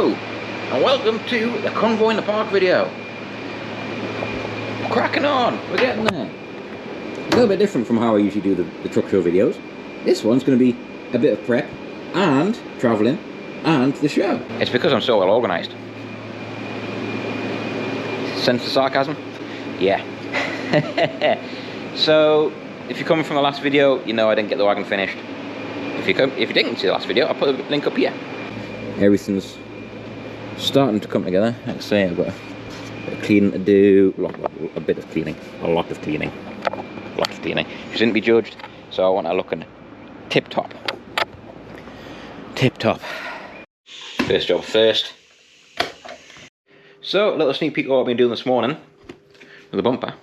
Hello, and welcome to the Convoy in the Park video. Cracking on, we're getting there. A little bit different from how I usually do the truck show videos. This one's going to be a bit of prep, and travelling, and the show. It's because I'm so well organised. Sense the sarcasm? Yeah. So, if you're coming from the last video, you know I didn't get the wagon finished. If you didn't see the last video, I'll put a link up here. Everything's starting to come together. Like I say, I've got a bit of cleaning to do, a bit of cleaning, a lot of cleaning. You shouldn't be judged, so I want to look tip top. Tip top. First job first. So, a little sneak peek of what I've been doing this morning with the bumper.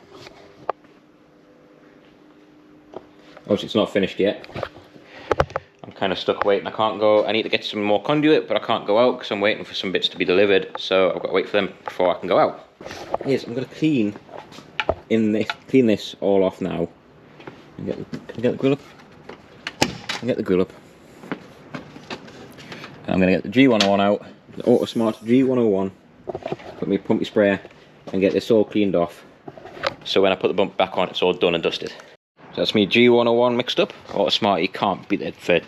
Obviously it's not finished yet. I'm kind of stuck waiting. I can't go. I need to get some more conduit, but I can't go out because I'm waiting for some bits to be delivered. So I've got to wait for them before I can go out. Yes, I'm going to clean this all off now. Can I get the grill up? Can I get the grill up? And I'm going to get the G101 out, the Autosmart G101. Pump my sprayer and get this all cleaned off. So when I put the bump back on, it's all done and dusted. So that's me G101 mixed up. Autosmart, you can't beat it for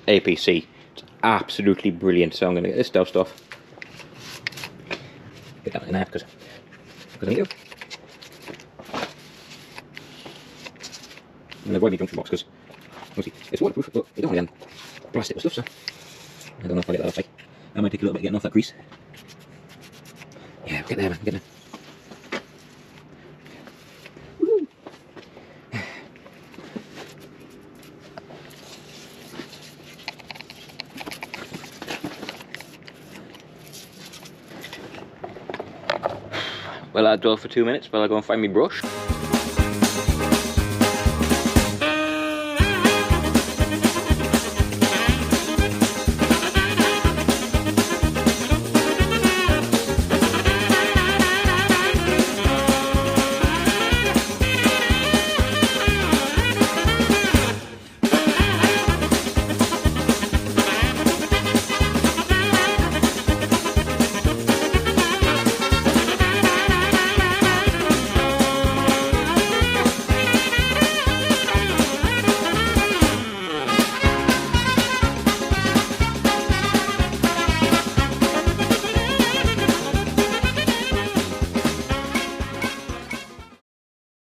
APC. It's absolutely brilliant. So I'm going to get this doused off. Get that in there because I need to. And avoid my junction box because obviously it's waterproof, but you don't want to get plastic with stuff. So I don't know if I get that off. I might take a little bit getting off that grease. Yeah, get there, man. Get there. Well, I'll dwell for 2 minutes while I go and find my brush.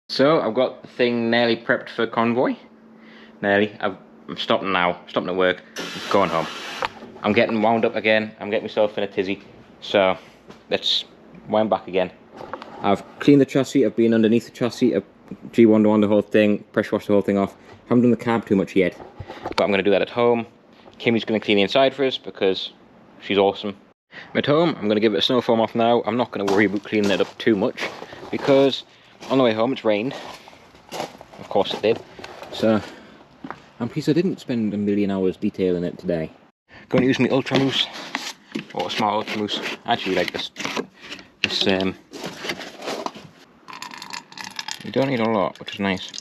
So I've got the thing nearly prepped for convoy. Nearly. I'm stopping now. Stopping at work. I'm going home. I'm getting wound up again. I'm getting myself in a tizzy. So let's wind back again. I've cleaned the chassis. I've been underneath the chassis. I've G101 the whole thing. Pressure washed the whole thing off. Haven't done the cab too much yet, but I'm going to do that at home. Kimmy's going to clean the inside for us because she's awesome. I'm at home. I'm going to give it a snow foam off now. I'm not going to worry about cleaning it up too much because on the way home it's rained. Of course it did. So I'm pleased I didn't spend a million hours detailing it today. Going to use my Ultra Mousse, or Smart Ultra Mousse. I actually like this. You don't need a lot, which is nice.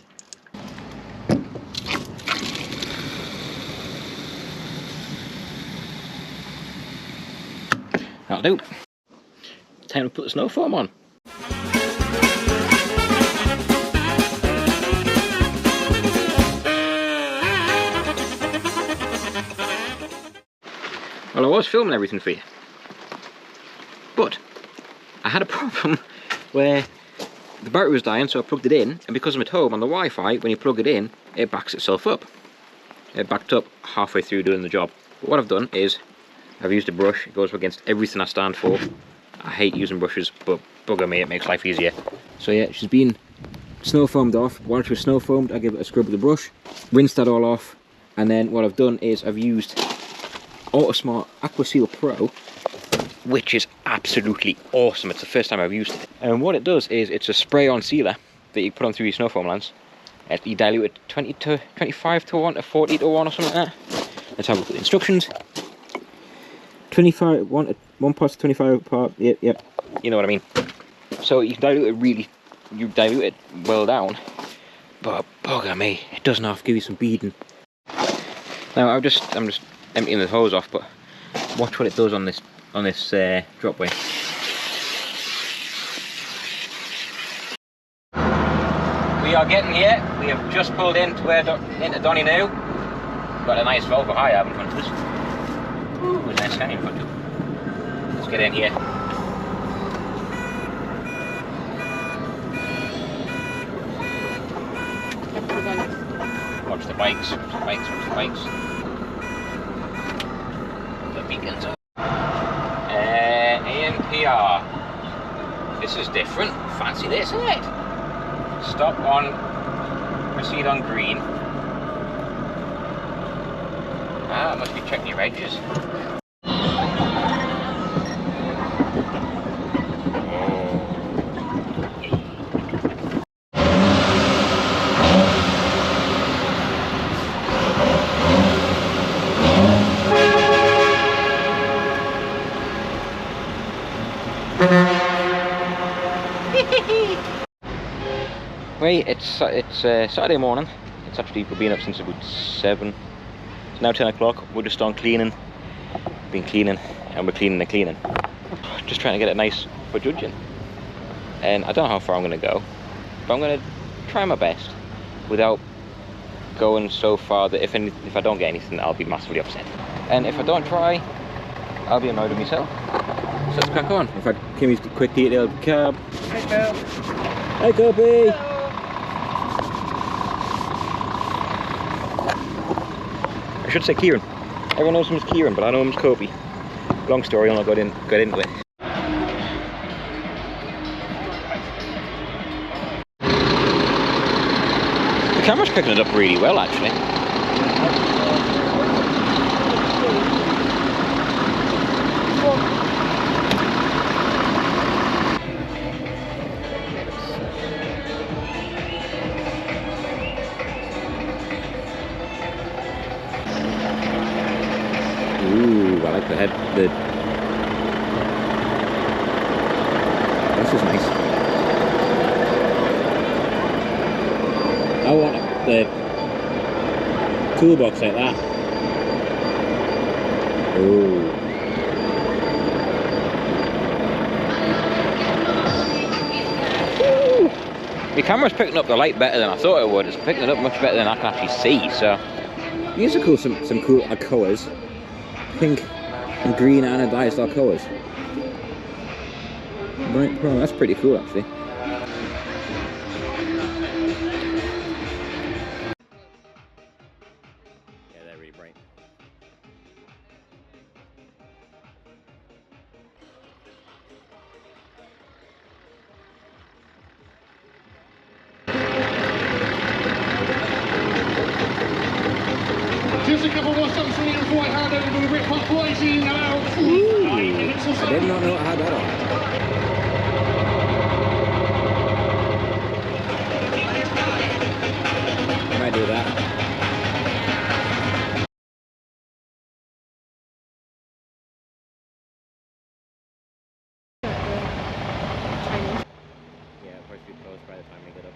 That'll do. Time to put the snow foam on. Well, I was filming everything for you, but I had a problem where the battery was dying, so I plugged it in, and because I'm at home on the Wi-Fi, when you plug it in, it backs itself up. It backed up halfway through doing the job. But what I've done is, I've used a brush. It goes against everything I stand for. I hate using brushes, but bugger me, it makes life easier. So yeah, she's been snow foamed off. While she was snow foamed, I give it a scrub with the brush, rinse that all off, and then what I've done is I've used Autosmart Aqua Seal Pro, which is absolutely awesome. It's the first time I've used it. And what it does is it's a spray-on sealer that you put on through your snow foam lance. You dilute it 20 to 25 to 1 to 40 to 1 or something like that. Let's have a look at the instructions. 25, 1 part to 25 part, yep. You know what I mean. So you dilute it well down, but bugger me, it doesn't have to give you some beading. Now I'm just emptying the hose off, but watch what it does on this on this dropway. We are getting here. We have just pulled into Donny now. Got a nice Volvo high up in front of us. Ooh, a nice canyon in front of us. Let's get in here. Watch the bikes, watch the bikes, watch the bikes. The beacons. ANPR. This is different. Fancy this, isn't it? Stop on, proceed on green. Ah, must be checking your edges. Right, it's Saturday morning. It's actually, we've been up since about 7. It's now 10 o'clock. We're just on cleaning. Been cleaning, and we're cleaning and cleaning. Just trying to get it nice for judging. And I don't know how far I'm going to go, but I'm going to try my best without going so far that if I don't get anything, I'll be massively upset. And if I don't try, I'll be annoyed with myself. So let's crack on. In fact, Kimmy's quick detailed cab. Hi, Phil. Hi, Kobe. I should say Kieran. Everyone knows him as Kieran, but I know him as Kobe. Long story, I'll not get into it. The camera's picking it up really well, actually. Ooh, I like the head. This is nice. I want the toolbox like that. Ooh. The camera's picking up the light better than I thought it would. It's picking it up much better than I can actually see. So these are cool. Some cool colours. Pink and green anodized colours. Right, well, that's pretty cool actually. Yeah, they're really bright. Just a couple more stunts from you before I hand over to the Rip Pop Boys in about 9 minutes or so. I did not know I had that on. I might do that. Yeah, of course we close by the time we get up.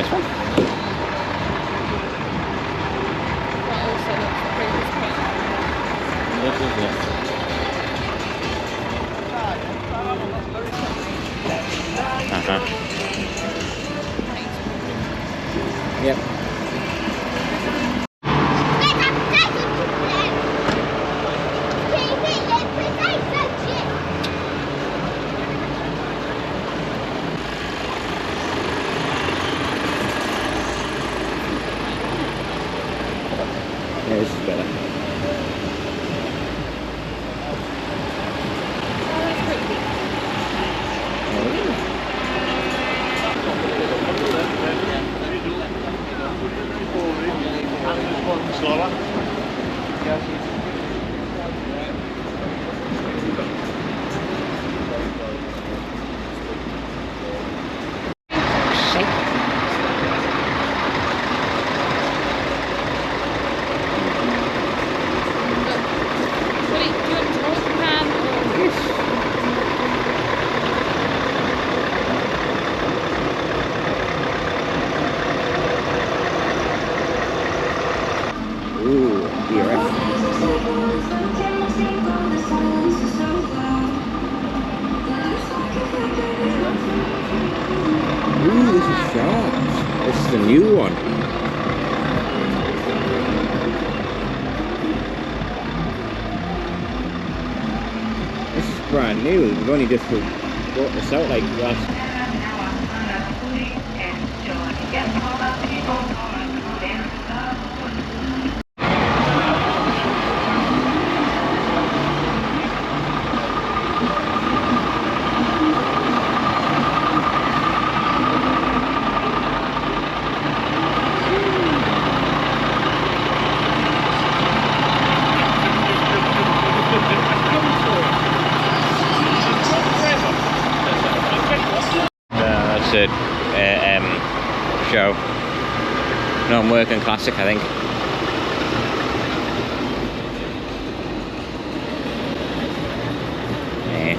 Nice one. That also looks the previous one. Yes, yes, yes. Yep. Yeah, this is better. Slower. Ooh, DRS. Ooh, this is sharp. This is the new one. This is brand new. We've only just brought this out like last. That's a show. Non-working classic, I think. Yeah.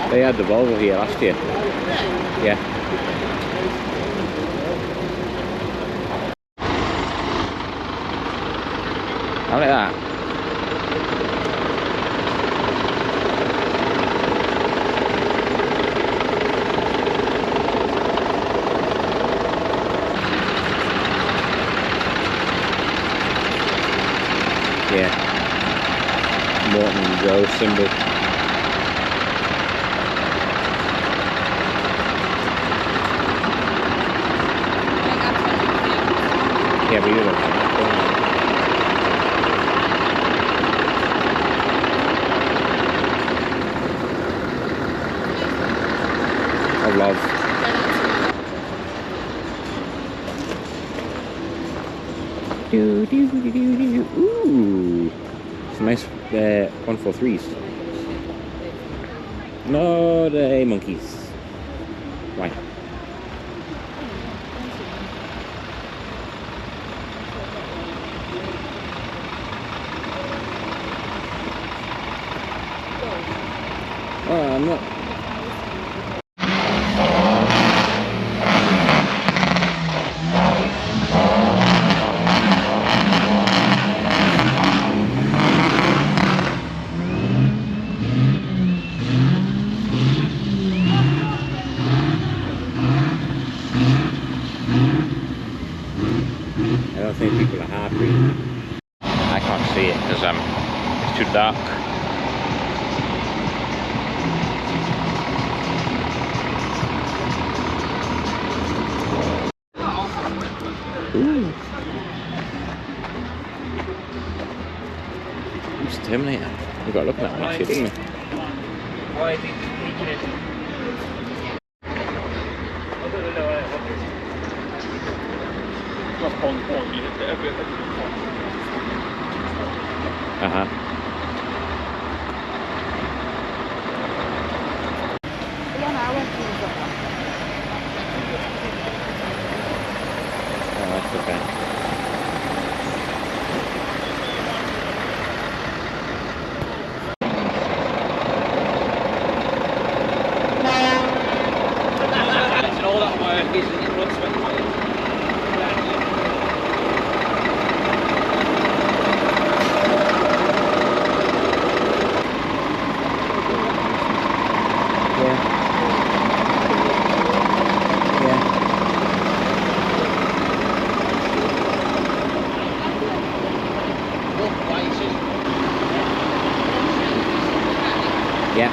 They had the Volvo here last year. Yeah. How like that? Yeah. Morton Joe symbol. Yeah, but you don't have that. Of love. Ooh, it's nice 143s. No, the monkeys. Why? I'm not. I don't think people are happy. I can't see it because it's too dark. Ooh. It's Terminator. We've got to look at that one actually, didn't we? Why is he leaking it? I don't know. Just on point, you hit everything. Uh-huh. Oh, that's okay. And all that work is in front of it. Yeah.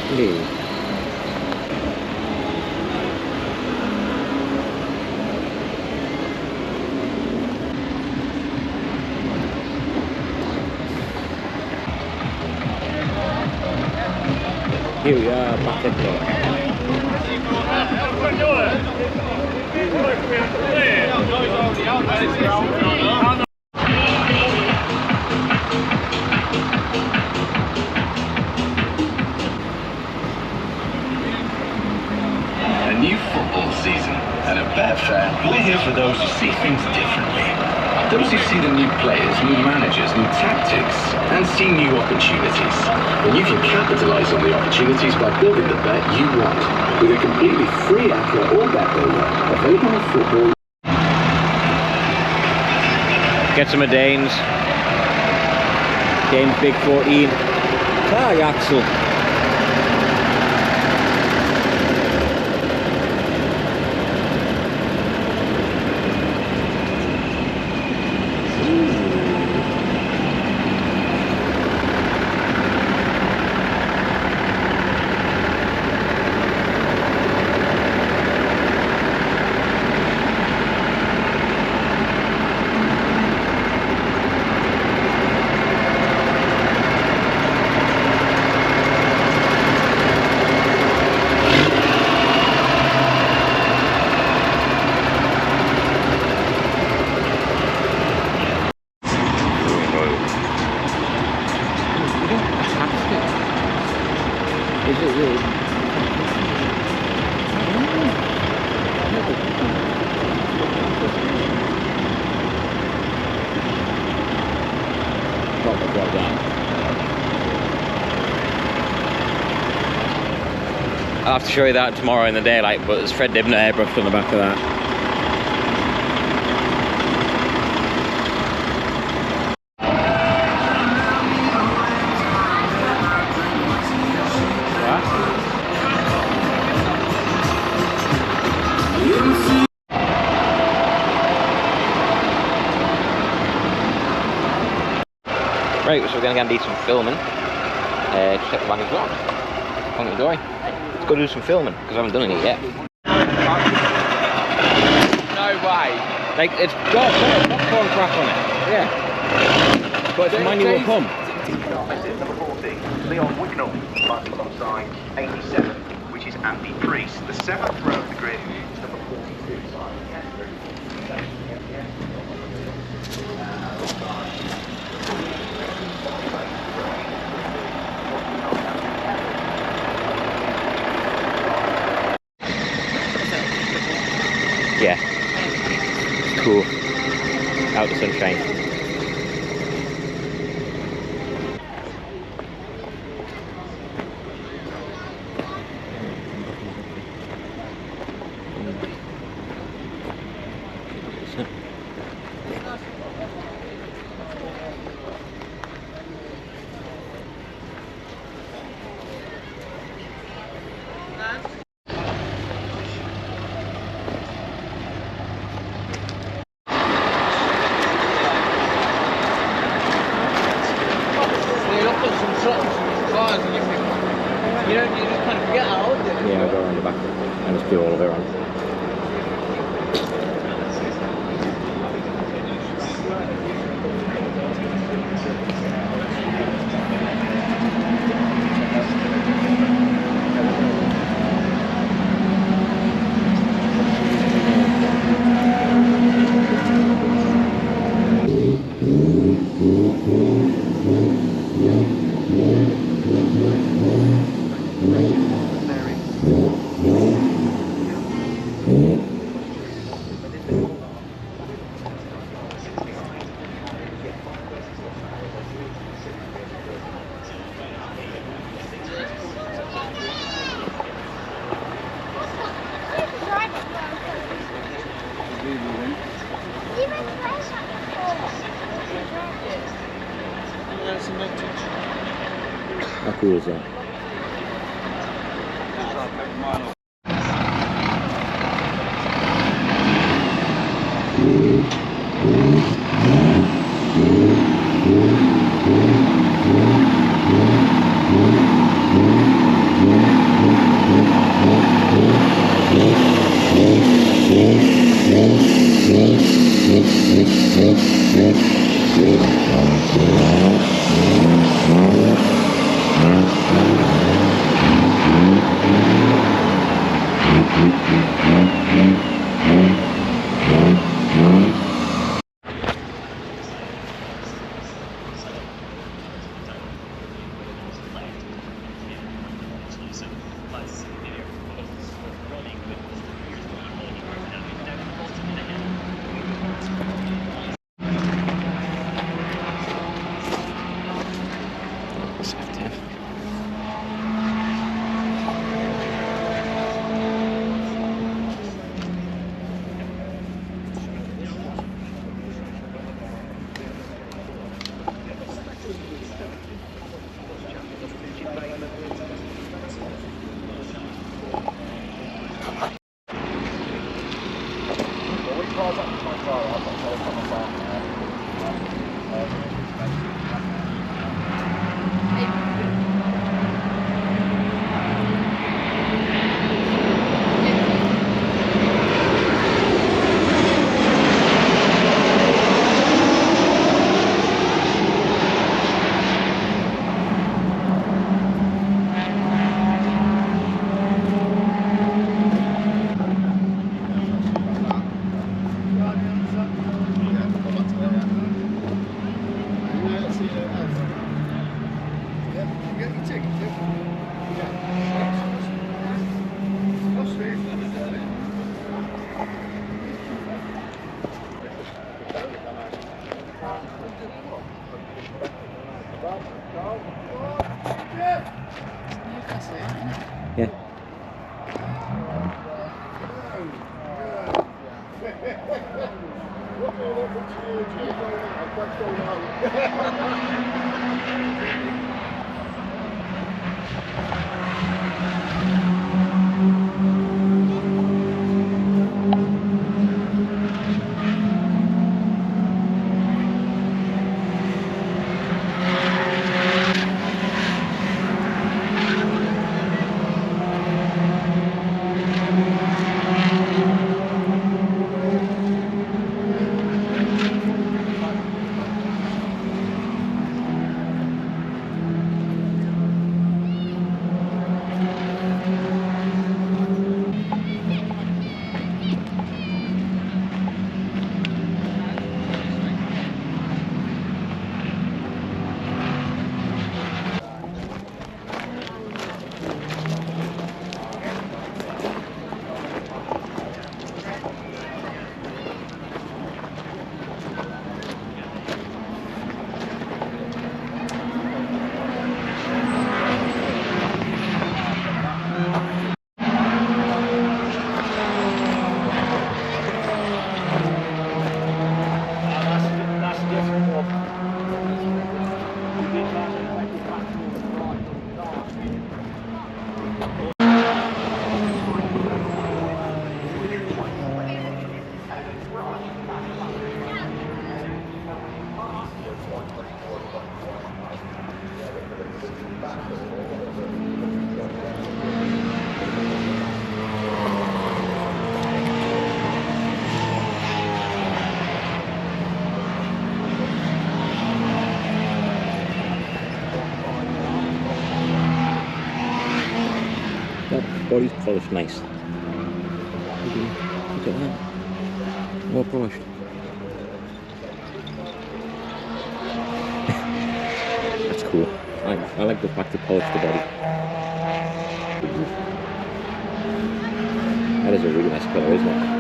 Blue. Here we are, back at A new football season, and at Betfair, we're here for those who see things differently. Those who see the new players, new managers, new tactics, and see new opportunities. And you can capitalise on the opportunities by building the bet you want, with a completely free accurate or bet builder available on football. Get some of Dane's. Dane's Big 14. Tag axle. I'll have to show you that tomorrow in the daylight, but there's Fred Dibnah airbrushed on the back of that. Right, so we're going to go and do some filming. Just check the bangers on. On the door. Let's go do some filming, because I haven't done any yet. No way. Like, it's got popcorn crap on it. Yeah. But it's a manual pump. Number 40, Leon Wicknell, starts alongside 87, which is Andy Priest. The 7th row of the grid is number 42. Yeah. Cool. Out the sunshine. Yeah, I'll go around the back and just do all of it around. How cool is that? That's a different one. That body's polished nice. Look at that. Well polished. That's cool. I like the fact to polish the body. That is a really nice colour, isn't it?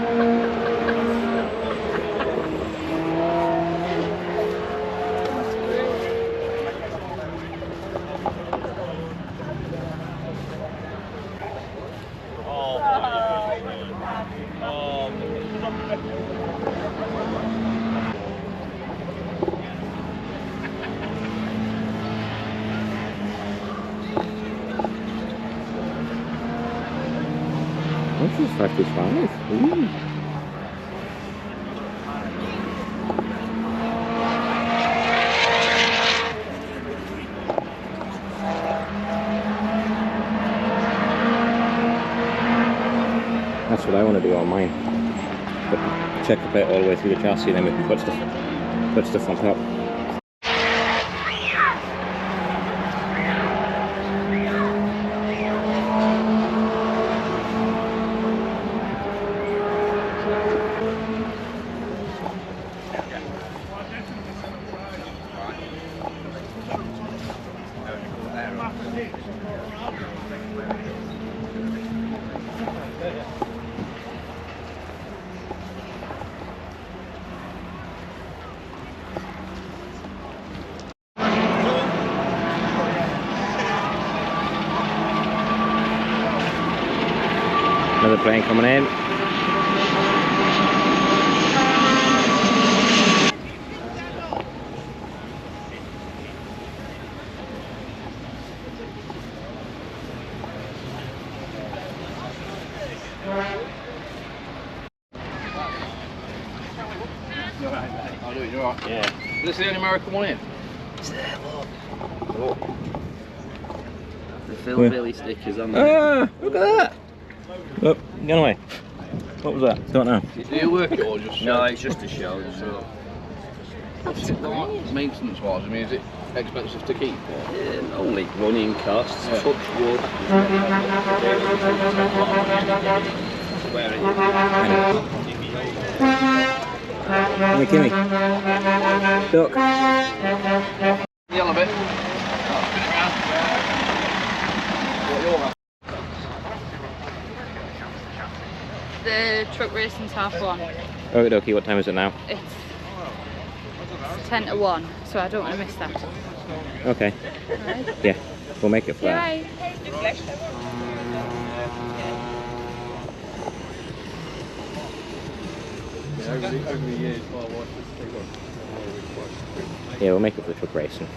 This is 525. Ooh. That's what I want to do on mine. But check the bit all the way through the chassis and then we can put stuff on top. Another plane coming in. I'll do it, you're right. Yeah. Is this the only American one in? It's there, look. The Phil Billy stickers on there. Ah, look at that! Look, get away. What was that? Don't know. Do you work it or just No, it's just a show. What's it like maintenance wise? I mean, is it expensive to keep? Only running costs, Yeah. touch wood. Where it Kimmy, Kimmy. Duck. Yellow bit. What you're having? The truck racing's 1:30. Okie dokie, what time is it now? It's 10 to 1, so I don't want to miss that. Okay. Alright. Yeah, we'll make it for that. Bye. Over the years, my wife has got Yeah, we'll make it for the truck racing.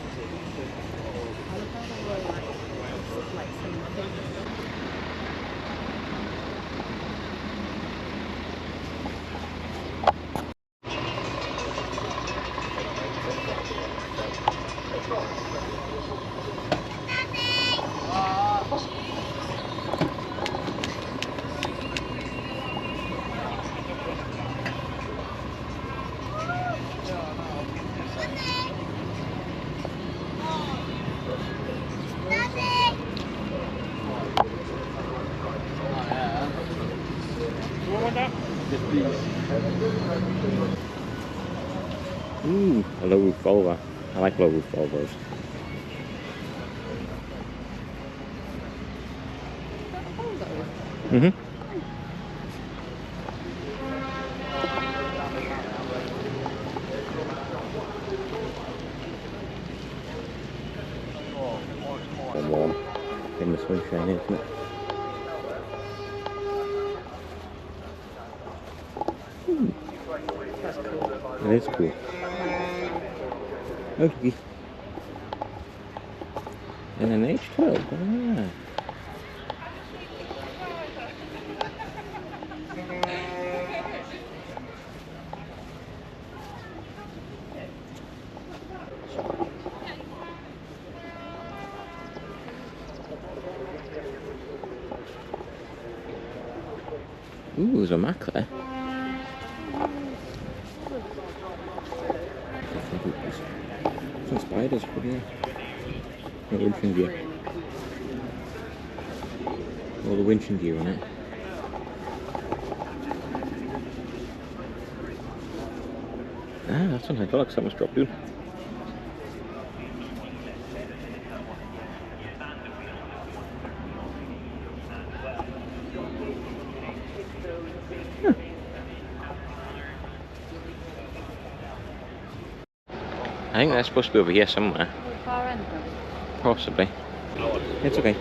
Ooh, a low roof Volvo. I like low roof Volvos. Mm-hmm. Warm in the sunshine, isn't it? That's cool. It is cool. Okay. And an H12. Ah. Ooh, there's a Mac there. Some spiders for here. No winching gear. All the winching gear on it. Ah, that's an hydraulic, something's dropped in. I think they're supposed to be over here somewhere. Far end. Possibly. It's okay.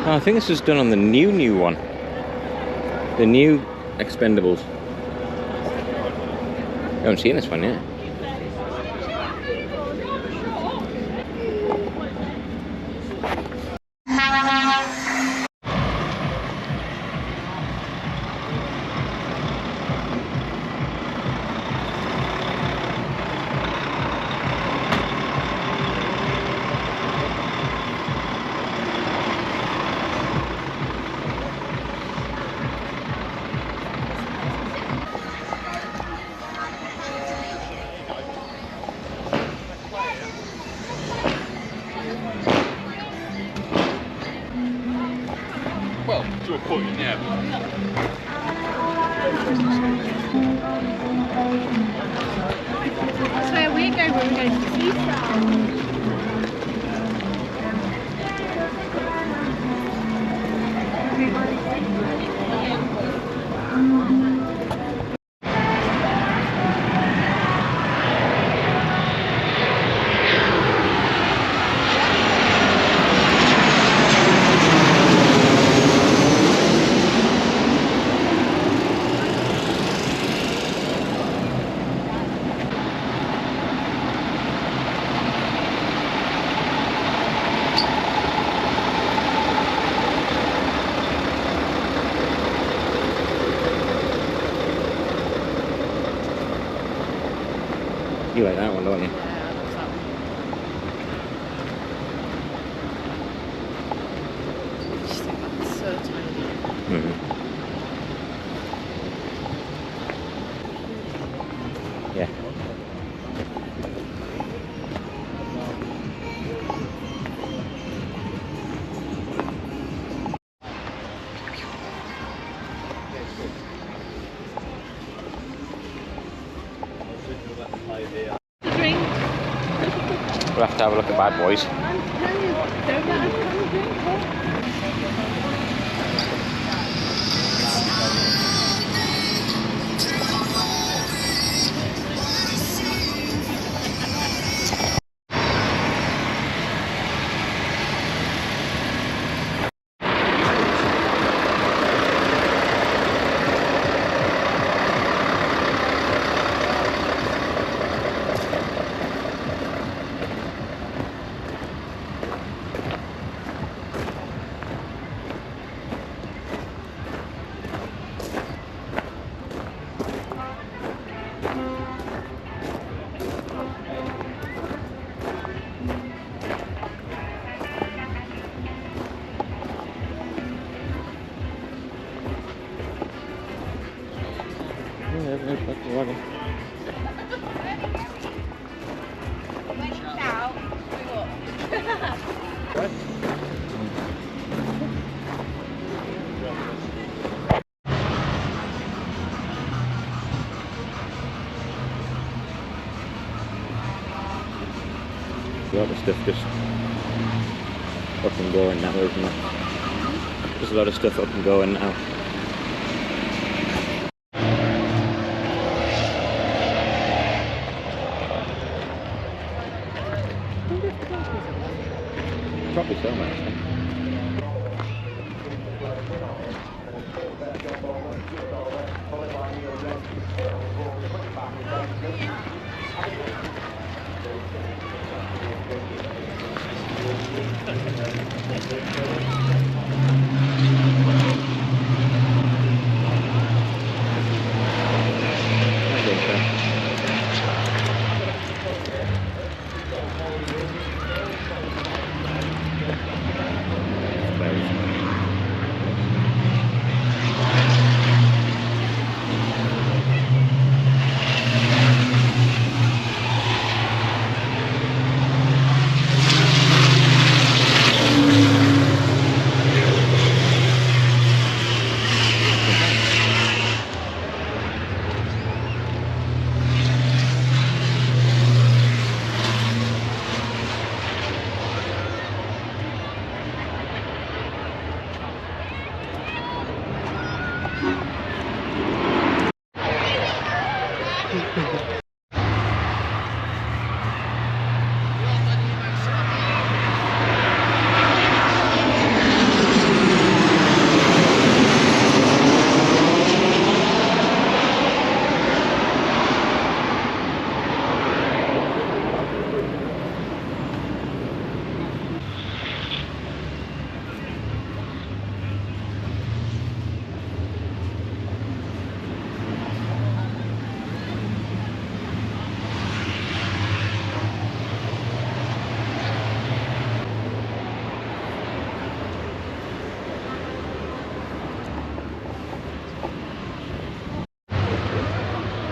Oh, I think this was done on the new one. The new Expendables. I haven't seen this one yet. Well, to a point, yeah. That's where we go when we go to the seaside. You like that one, don't you? Just think that's so tiny. Yeah. Drink. We'll have to have a look at Bad Boys. I'm telling you, don't let us come and drink it. A lot of stuff just up and going now, isn't it? There's a lot of stuff up and going now. Probably so, man.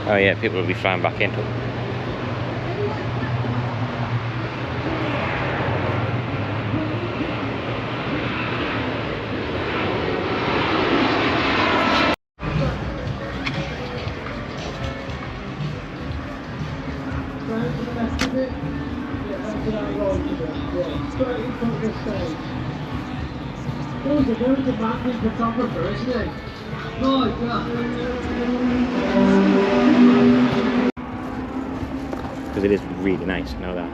Oh yeah, people will be flying back into it. He's a very demanding photographer, isn't he? Oh, God. Because it is really nice, I know that.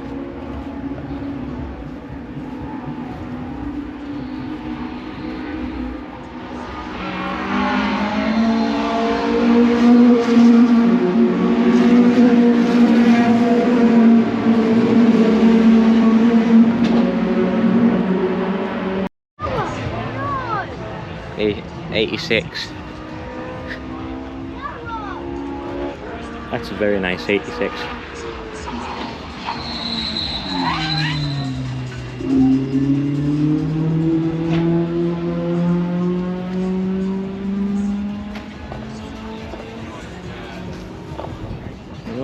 Oh 86. That's a very nice 86.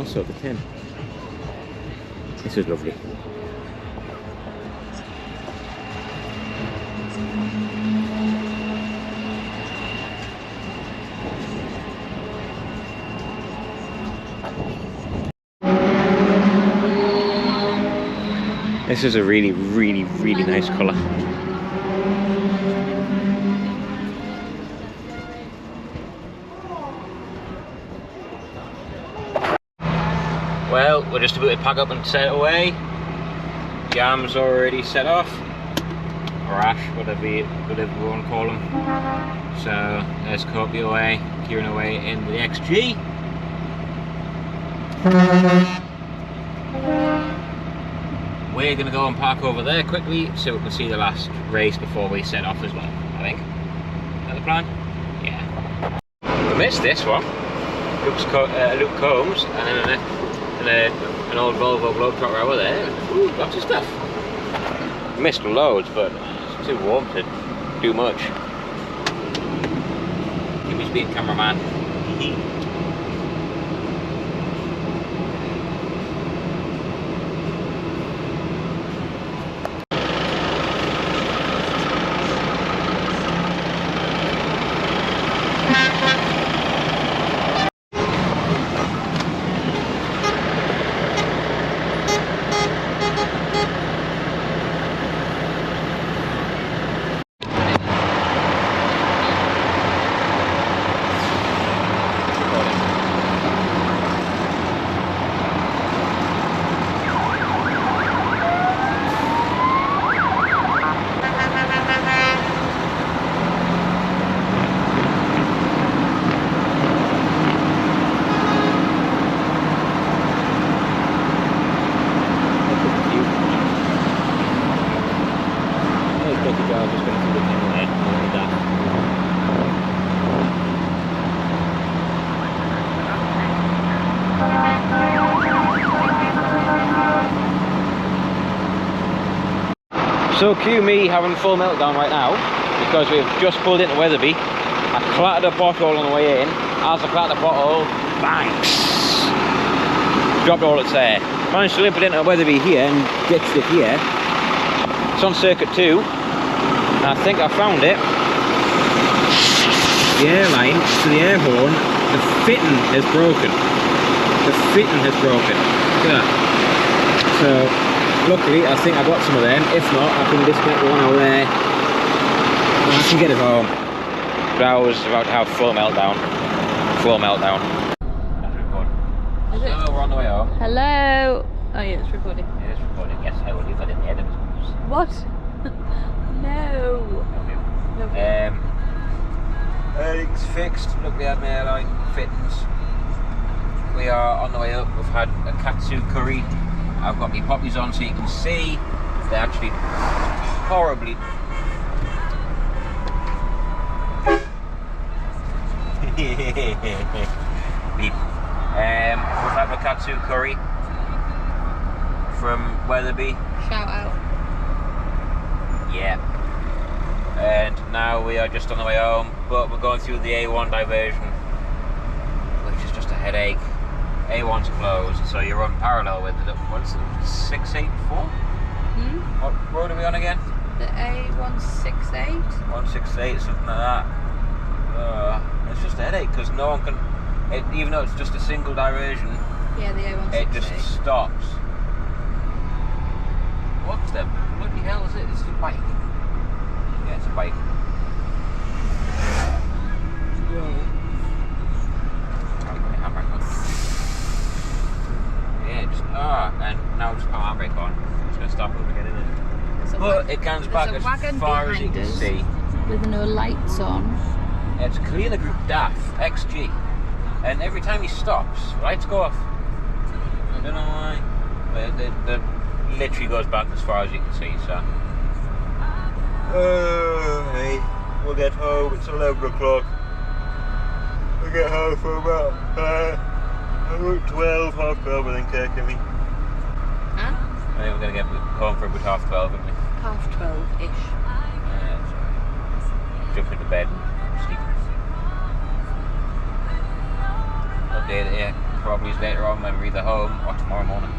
also the 10. This is lovely. This is a really, really, really nice colour. Well, we're just about to pack up and set away. Jam's already set off, or Ash, whatever you want to call them. So there's Kobe away, Kieran away in the XG. We're going to go and park over there quickly so we can see the last race before we set off as well, I think. Is that the plan? Yeah. We missed this one. Luke Combs and then an old Volvo Globetrotter over there. Ooh, lots of stuff. Missed loads, but it's too warm to do much. Give me speed, cameraman. So cue me having a full meltdown right now because we've just pulled into Wetherby. I clattered a pothole on the way in. As I clattered the pothole, banks! Dropped all that's there. Managed to limp it into Wetherby here and ditched it here. It's on circuit 2. And I think I found it. The air line to the air horn, the fitting has broken. The fitting has broken. Look at that. So luckily, I think I got some of them. If not, I can disconnect the one over there and I can get it home. But I was about to have full meltdown. Full meltdown. Is it? So we're on the way home. Hello. Oh yeah, it's recording. It is recording. Yes, I will leave that in the edit. What? No. Everything's fixed. Luckily, I had my airline fittings. We are on the way up. We've had a katsu curry. I've got my poppies on so you can see. They're actually horribly... We've had a katsu curry from Wetherby. Shout out. Yeah. And now we are just on the way home, but we're going through the A1 diversion, which is just a headache. A1's closed, so you're on parallel with it. What's it? 684? What road are we on again? The A168. 168, something like that. It's just a headache because no one can. Even though it's just a single diversion, Yeah, the A168. it just stops. What the bloody hell is it? It's a bike. Yeah, it's a bike. Yeah, just and now just put our handbrake on. It's gonna stop moving again, isn't it? But it comes back as far as you can see. With no lights on. It's clearly group DAF XG, and every time he stops, lights go off. I don't know why, but it literally goes back as far as you can see. So, hey, we'll get home. It's 11 o'clock. We'll get home for about 12, half 12, I think, Kirk, me. Huh? I think we're gonna get home for about half 12, aren't we? Half 12-ish. Jump into bed and sleep. Update it, yeah. probably later on when we're either home or tomorrow morning.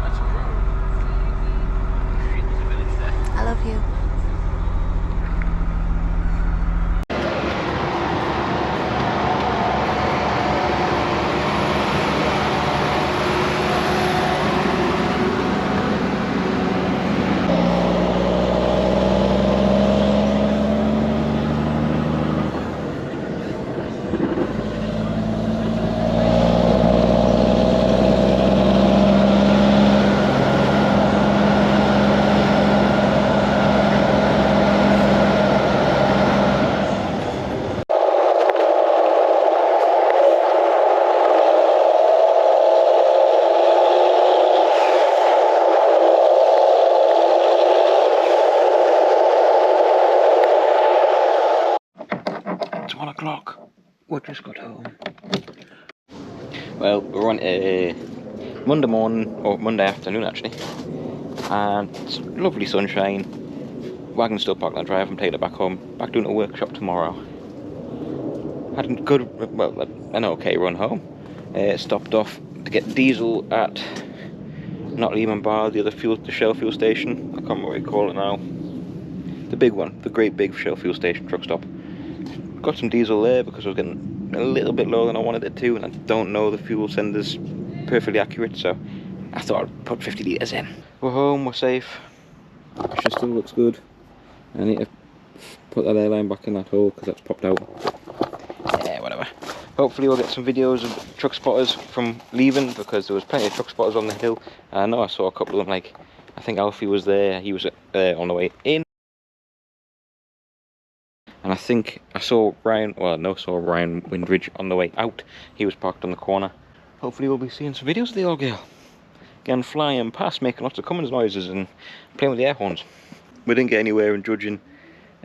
That's a road. There's a village there. I love you. It's 1 o'clock. We just got home. Well, we're on a Monday morning, or Monday afternoon actually, and it's lovely sunshine. Wagon's still parked on the drive. I'm taking it back home. Back doing a workshop tomorrow. Had a good, well, an okay run home. Stopped off to get diesel at not Lehman Bar, the other fuel, the Shell fuel station. I can't remember what you call it now. The big one, the great big Shell fuel station truck stop. Got some diesel there because I was getting a little bit lower than I wanted it to, and I don't know the fuel sender's perfectly accurate, so I thought I'd put 50 litres in. We're home, we're safe. She still looks good. I need to put that airline back in that hole because that's popped out. Yeah, whatever. Hopefully we'll get some videos of truck spotters from leaving, because there was plenty of truck spotters on the hill. I know I saw a couple of them, like I think Alfie was there, he was on the way in. And I think I saw Ryan, well no, saw Ryan Windridge on the way out. He was parked on the corner. Hopefully we'll be seeing some videos of the old girl. Again, flying past, making lots of Cummins noises and playing with the air horns. We didn't get anywhere in judging.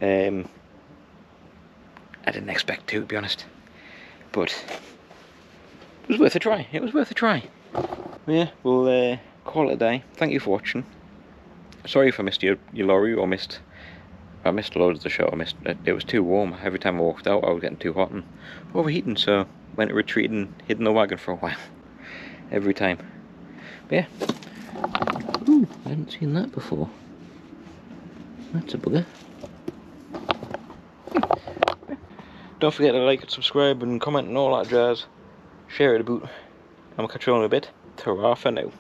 I didn't expect to be honest. But it was worth a try. It was worth a try. Yeah, we'll call it a day. Thank you for watching. Sorry if I missed your lorry or missed... I missed loads of the show. I missed it was too warm. Every time I walked out I was getting too hot and overheating, so went to retreat and hid in the wagon for a while. Every time. But yeah. Ooh, I hadn't seen that before. That's a bugger. Don't forget to like and subscribe and comment and all that jazz. Share it about. And we'll catch you all in a bit. Ta-ra for now.